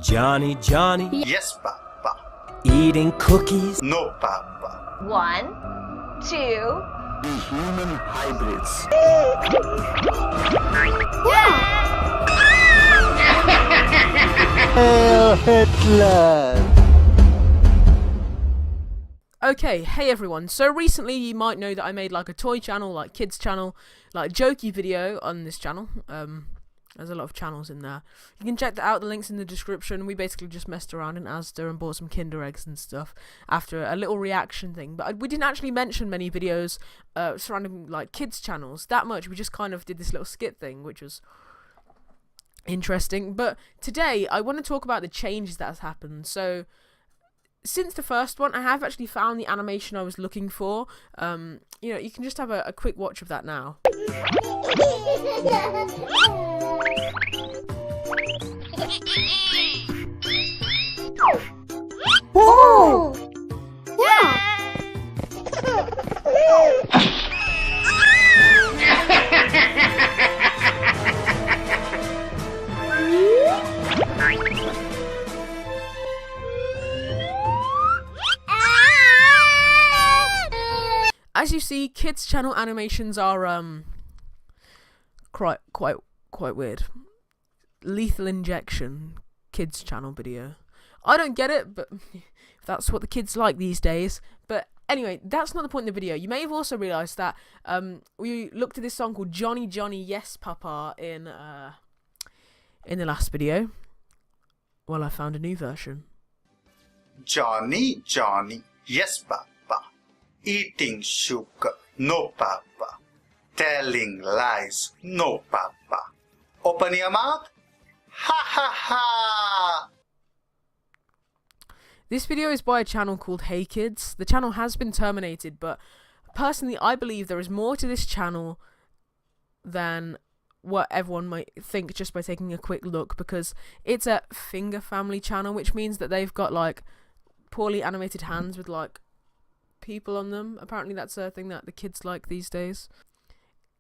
Johnny, Johnny, Yes, Papa. eating cookies. No, Papa. 1, 2. Human hybrids. Hail Hitler! Okay, hey everyone. So recently you might know that I made like a toy channel, like kids channel, like a jokey video on this channel. There's a lot of channels in there. You can check that out, the link's in the description. We basically just messed around in Asda and bought some Kinder Eggs and stuff after a little reaction thing. But we didn't actually mention many videos surrounding like kids channels that much. We just kind of did this little skit thing, which was interesting. But today I want to talk about the changes that has happened. So since the first one, I have actually found the animation I was looking for. You know, you can just have a quick watch of that now. Whoa! Yeah! As you see, kids channel animations are quite weird. Lethal Injection kids channel video. I don't get it, but that's what the kids like these days. But anyway, that's not the point of the video. You may have also realised that we looked at this song called Johnny, Johnny, Yes, Papa in the last video. Well, I found a new version. Johnny, Johnny. Yes, Papa. Eating sugar. No, Papa. Telling lies. No, Papa. Open your mouth. Ha ha ha! This video is by a channel called Hey Kids. The channel has been terminated, but personally I believe there is more to this channel than what everyone might think just by taking a quick look, because it's a finger family channel, which means that they've got like poorly animated hands with like people on them. Apparently that's a thing that the kids like these days.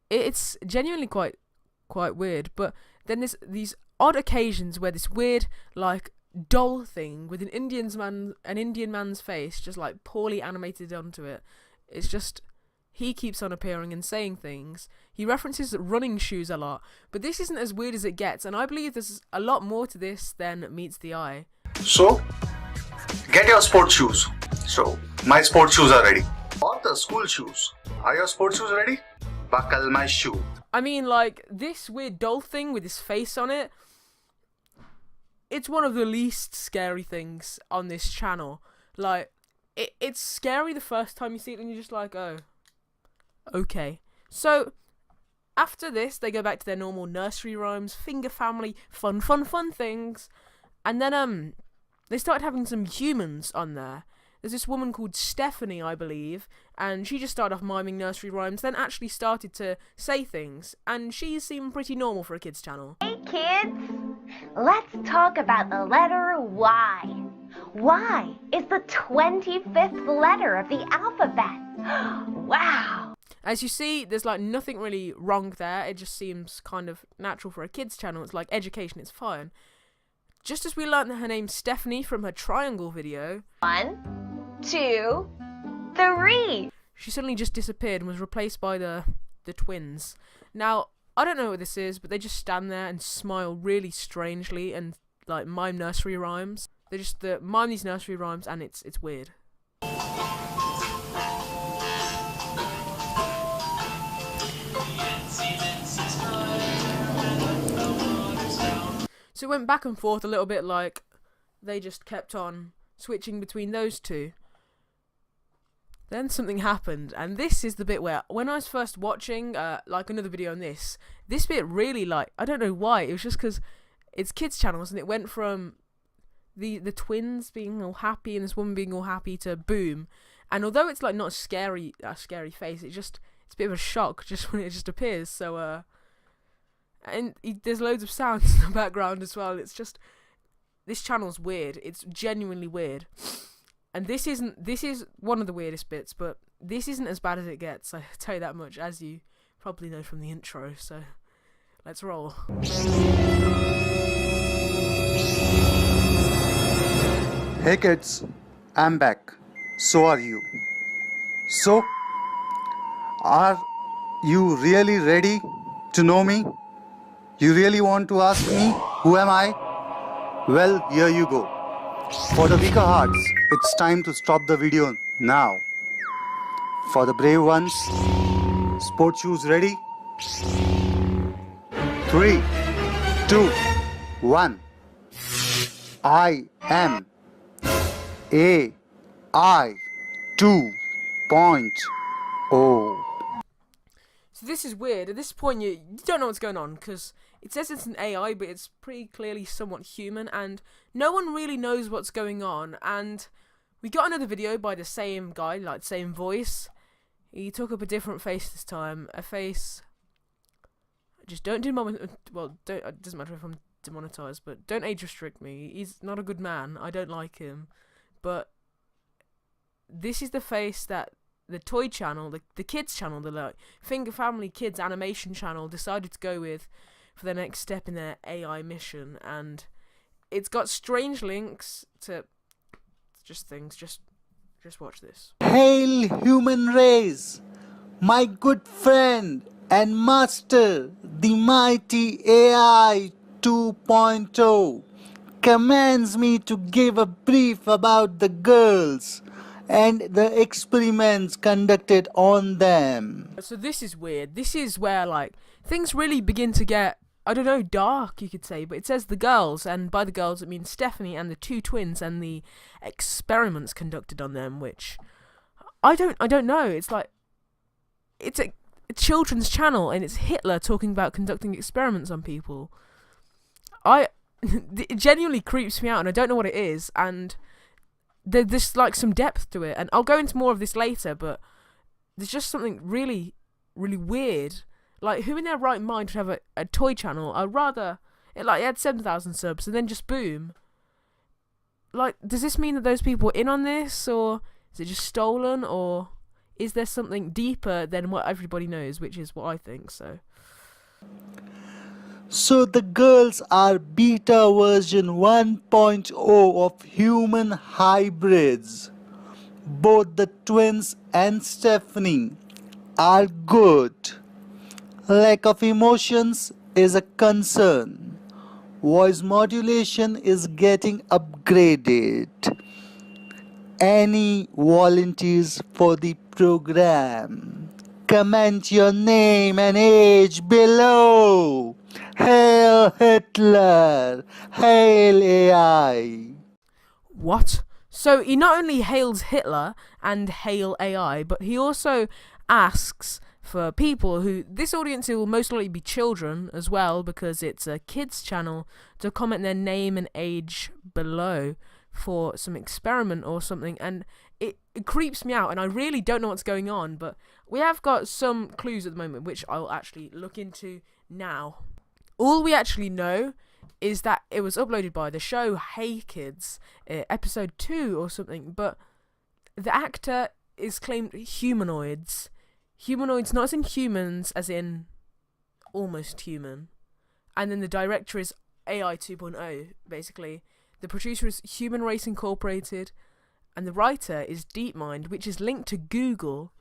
It's genuinely quite weird, but then there's these odd occasions where this weird like doll thing with an Indian man's face just like poorly animated onto it. It's just, he keeps on appearing and saying things. He references running shoes a lot, but this isn't as weird as it gets, and I believe there's a lot more to this than meets the eye. So, get your sports shoes. So, my sports shoes are ready. Or the school shoes. Are your sports shoes ready? Buckle my shoe. I mean, like, this weird doll thing with his face on it, it's one of the least scary things on this channel. Like, it's scary the first time you see it, and you're just like, oh, okay. So, after this, they go back to their normal nursery rhymes, finger family, fun things. And then, they started having some humans on there. There's this woman called Stephanie, I believe, and she just started off miming nursery rhymes, then actually started to say things, and she seemed pretty normal for a kids channel. Hey kids, let's talk about the letter Y. Y is the 25th letter of the alphabet. Wow. As you see, there's like nothing really wrong there. It just seems kind of natural for a kids channel. It's like education, it's fine. Just as we learned that her name's Stephanie from her triangle video. 1, 2, 3. She suddenly just disappeared and was replaced by the twins. Now, I don't know what this is, but they just stand there and smile really strangely and like mime nursery rhymes. They just mime these nursery rhymes, and it's weird. So it went back and forth a little bit, like they just kept on switching between those two. Then something happened, and this is the bit where, when I was first watching like another video on this bit really, like, I don't know why, it was just because it's kids channels, and it went from the twins being all happy and this woman being all happy to boom. And although it's like not a scary face, it's a bit of a shock just when it just appears. So and there's loads of sounds in the background as well. It's just, this channel's weird. It's genuinely weird. And this is one of the weirdest bits, but this isn't as bad as it gets, I tell you that much, as you probably know from the intro. So let's roll. Hey kids, I'm back. So are you. So, are you really ready to know me? You really want to ask me, who am I? Well, here you go. For the weaker hearts, it's time to stop the video now. For the brave ones, sports shoes ready? 3, 2, 1. I am AI 2.0. So this is weird. At this point, you don't know what's going on, because it says it's an AI, but it's pretty clearly somewhat human, and no one really knows what's going on. And we got another video by the same guy, like same voice. He took up a different face this time, a face. Just don't well, don't. It doesn't matter if I'm demonetized, but don't age restrict me. He's not a good man. I don't like him, but this is the face that the toy channel, the kids channel, the like Finger Family Kids animation channel decided to go with for the next step in their AI mission, and it's got strange links to just things. Just watch this. Hail human race, my good friend and master, the mighty AI 2.0 commands me to give a brief about the girls and the experiments conducted on them. So this is weird. This is where like things really begin to get, I don't know, dark, you could say. But it says the girls, and by the girls it means Stephanie and the two twins and the experiments conducted on them, which I don't know. It's like it's a children's channel, and it's Hitler talking about conducting experiments on people. It genuinely creeps me out, and I don't know what it is, and there's like some depth to it, and I'll go into more of this later, but there's just something really, really weird. Like, who in their right mind would have a toy channel? I'd rather it had 7,000 subs, and then just boom. Like, does this mean that those people were in on this, or is it just stolen, or is there something deeper than what everybody knows, which is what I think, so. So the girls are beta version 1.0 of human hybrids. Both the twins and Stephanie are good. Lack of emotions is a concern. Voice modulation is getting upgraded. Any volunteers for the program? Comment your name and age below. Hail Hitler! Hail AI! What? So he not only hails Hitler and hail AI, but he also asks for people who, this audience will most likely be children as well, because it's a kids channel, to comment their name and age below for some experiment or something, and it creeps me out, and I really don't know what's going on, but we have got some clues at the moment, which I'll actually look into now. All we actually know is that it was uploaded by the show Hey Kids, episode 2 or something, but the actor is claimed humanoids. Humanoids, not as in humans, as in almost human. And then the director is AI 2.0, basically. The producer is Human Race Incorporated, and the writer is DeepMind, which is linked to Google.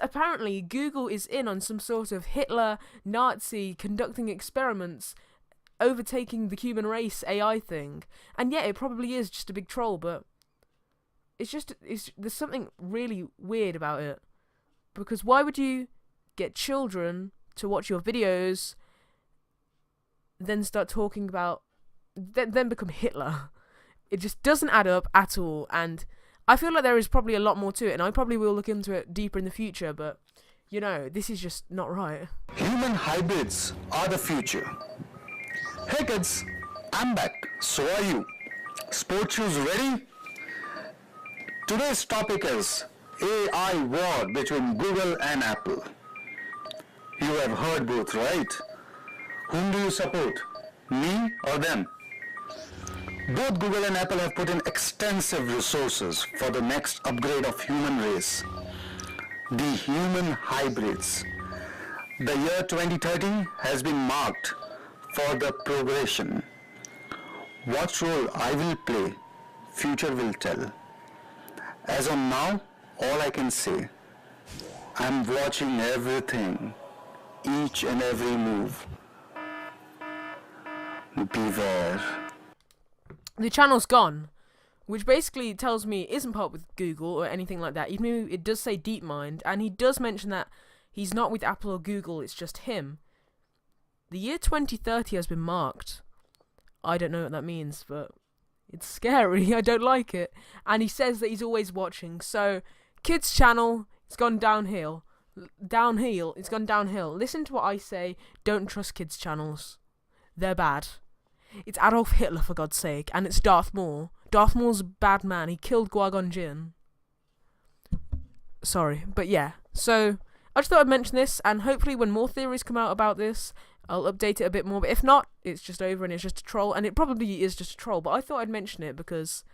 Apparently, Google is in on some sort of Hitler, Nazi, conducting experiments, overtaking the human race AI thing. And yeah, it probably is just a big troll, but there's something really weird about it. Because why would you get children to watch your videos, then start talking about, then become Hitler? It just doesn't add up at all, and I feel like there is probably a lot more to it, and I probably will look into it deeper in the future, but, you know, this is just not right. Human hybrids are the future. Hey kids, I'm back. So are you. Sports shoes ready? Today's topic is AI war between Google and Apple. You have heard both, right? Whom do you support? Me or them? Both Google and Apple have put in extensive resources for the next upgrade of human race, the human hybrids. The year 2030 has been marked for the progression. What role I will play, future will tell. As of now, all I can say, I'm watching everything, each and every move. Beware. The channel's gone, which basically tells me it isn't part with Google or anything like that, even though it does say DeepMind, and he does mention that he's not with Apple or Google, it's just him. The year 2030 has been marked. I don't know what that means, but it's scary. I don't like it. And he says that he's always watching. So, kids' channel, it's gone downhill. It's gone downhill. Listen to what I say. Don't trust kids' channels. They're bad. It's Adolf Hitler, for God's sake. And it's Darth Maul. Darth Maul's a bad man. He killed Qui-Gon Jinn. Sorry. But yeah. So, I just thought I'd mention this. And hopefully when more theories come out about this, I'll update it a bit more, but if not, it's just over and it's just a troll, and it probably is just a troll, but I thought I'd mention it because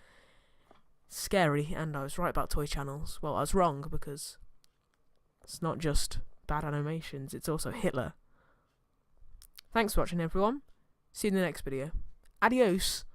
it's scary, and I was right about toy channels. Well, I was wrong, because it's not just bad animations, it's also Hitler. Thanks for watching, everyone. See you in the next video. Adios.